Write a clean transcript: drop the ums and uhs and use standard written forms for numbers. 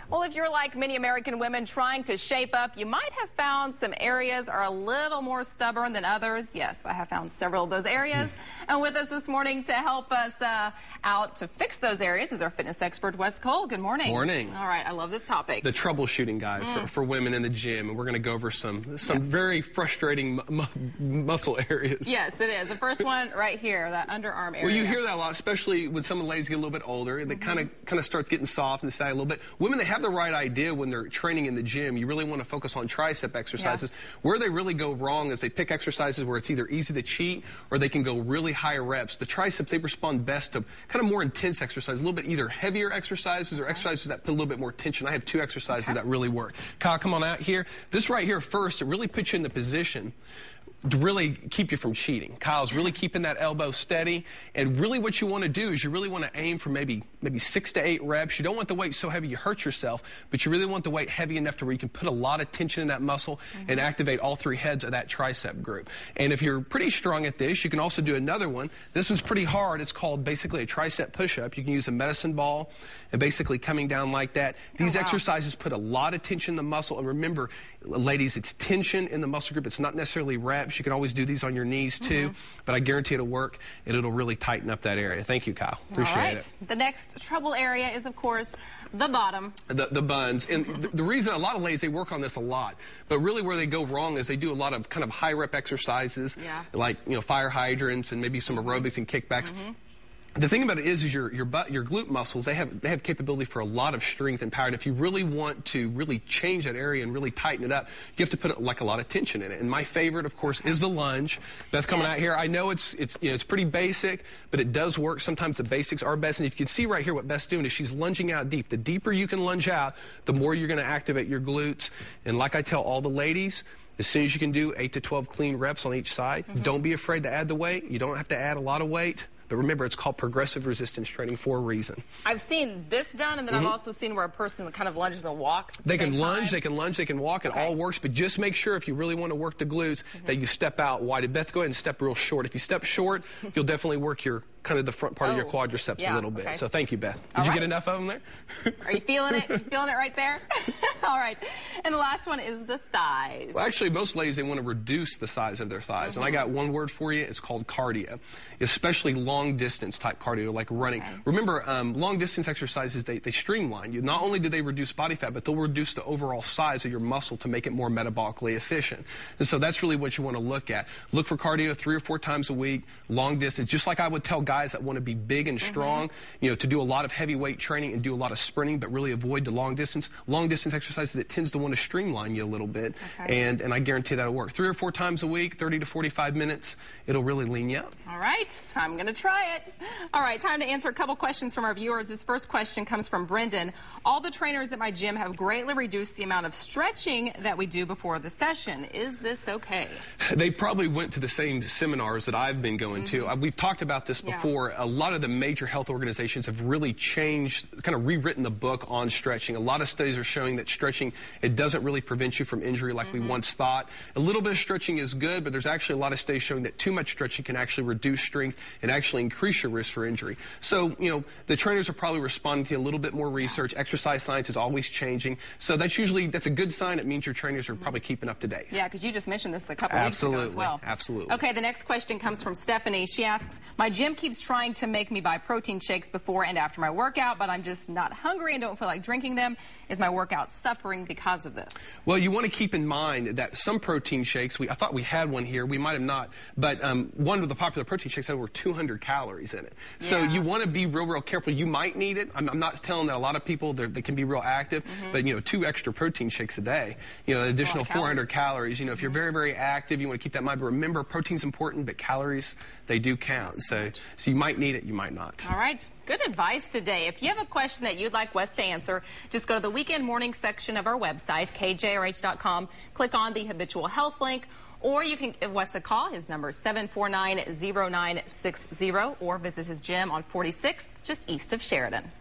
Well, if you're like many American women trying to shape up, you might have found some areas are a little more stubborn than others. Yes, I have found several of those areas. And with us this morning to help us out to fix those areas is our fitness expert, Wes Cole. Good morning. Morning. All right, I love this topic. The troubleshooting guide for women in the gym. And we're going to go over some very frustrating muscle areas. Yes, it is. The first one right here, that underarm area. Well, you hear that a lot, especially when some of the ladies get a little bit older. They kind of start getting soft and sag a little bit. Women, they have the right idea when they're training in the gym. You really want to focus on tricep exercises. Yeah. Where they really go wrong is they pick exercises where it's either easy to cheat or they can go really high reps. The triceps, they respond best to kind of more intense exercises, a little bit either heavier exercises or exercises that put a little bit more tension. I have two exercises that really work. Kyle, come on out here. This right here first, it really puts you in the position to really keep you from cheating. Kyle's really keeping that elbow steady, and really what you want to do is you really want to aim for maybe 6 to 8 reps. You don't want the weight so heavy you hurt yourself, but you really want the weight heavy enough to where you can put a lot of tension in that muscle and activate all 3 heads of that tricep group. And if you're pretty strong at this, you can also do another one. This one's pretty hard. It's called basically a tricep push-up. You can use a medicine ball and basically coming down like that. These exercises put a lot of tension in the muscle, and remember, ladies, it's tension in the muscle group. It's not necessarily reps. You can always do these on your knees too, but I guarantee it'll work and it'll really tighten up that area. Thank you, Kyle. Appreciate it. The next trouble area is, of course, the bottom. The buns. And the reason a lot of ladies, they work on this a lot, but really where they go wrong is they do a lot of kind of high rep exercises, like, you know, fire hydrants and maybe some aerobics and kickbacks. The thing about it is your glute muscles, they have capability for a lot of strength and power. And if you really want to really change that area and really tighten it up, you have to put like a lot of tension in it. And my favorite, of course, is the lunge. Beth coming out here. I know it's pretty basic, but it does work. Sometimes the basics are best. And if you can see right here, what Beth's doing is she's lunging out deep. The deeper you can lunge out, the more you're going to activate your glutes. And like I tell all the ladies, as soon as you can do 8 to 12 clean reps on each side, don't be afraid to add the weight. You don't have to add a lot of weight. But remember, it's called progressive resistance training for a reason. I've seen this done, and then I've also seen where a person kind of lunges and walks at the They can same lunge, time. they can lunge, they can walk. It all works, but just make sure if you really want to work the glutes that you step out wide. Beth, go ahead and step real short. If you step short, you'll definitely work your kind of the front part of your quadriceps a little bit. So thank you, Beth. Did you get enough of them there? Are you feeling it? You feeling it right there? All right. And the last one is the thighs. Well, actually, most ladies, they want to reduce the size of their thighs. And I got one word for you. It's called cardio, especially long-distance type cardio, like running. Remember, long-distance exercises, they streamline you. Not only do they reduce body fat, but they'll reduce the overall size of your muscle to make it more metabolically efficient. And so that's really what you want to look at. Look for cardio 3 or 4 times a week, long distance, just like I would tell guys that want to be big and strong, you know, to do a lot of heavyweight training and do a lot of sprinting, but really avoid the long distance. Long distance exercises, it tends to want to streamline you a little bit, and I guarantee that'll work. 3 or 4 times a week, 30 to 45 minutes, it'll really lean you out. All right, I'm going to try it. All right, time to answer a couple questions from our viewers. This first question comes from Brendan. All the trainers at my gym have greatly reduced the amount of stretching that we do before the session. Is this okay? They probably went to the same seminars that I've been going to. We've talked about this before. A lot of the major health organizations have really changed, kind of rewritten the book on stretching. A lot of studies are showing that stretching, it doesn't really prevent you from injury like we once thought. A little bit of stretching is good, but there's actually a lot of studies showing that too much stretching can actually reduce strength and actually increase your risk for injury. So, you know, the trainers are probably responding to a little bit more research. Exercise science is always changing. So that's a good sign. It means your trainers are probably keeping up to date. Yeah, because you just mentioned this a couple weeks ago as well. Absolutely. Okay, the next question comes from Stephanie. She asks, my gym keeps trying to make me buy protein shakes before and after my workout, but I'm just not hungry and don't feel like drinking them. Is my workout suffering because of this? Well, you want to keep in mind that some protein shakes, I thought we had one here, we might have not, but one of the popular protein shakes had over 200 calories in it. So you want to be real careful. You might need it. I'm not telling that a lot of people, they can be real active, but, you know, 2 extra protein shakes a day, you know, additional 400 calories. You know, if you're very active, you want to keep that in mind. But remember, protein's important, but calories, they do count. So you might need it, you might not. All right. Good advice today. If you have a question that you'd like Wes to answer, just go to the weekend morning section of our website, kjrh.com, click on the habitual health link, or you can give Wes a call. His number is 749-0960, or visit his gym on 46th, just east of Sheridan.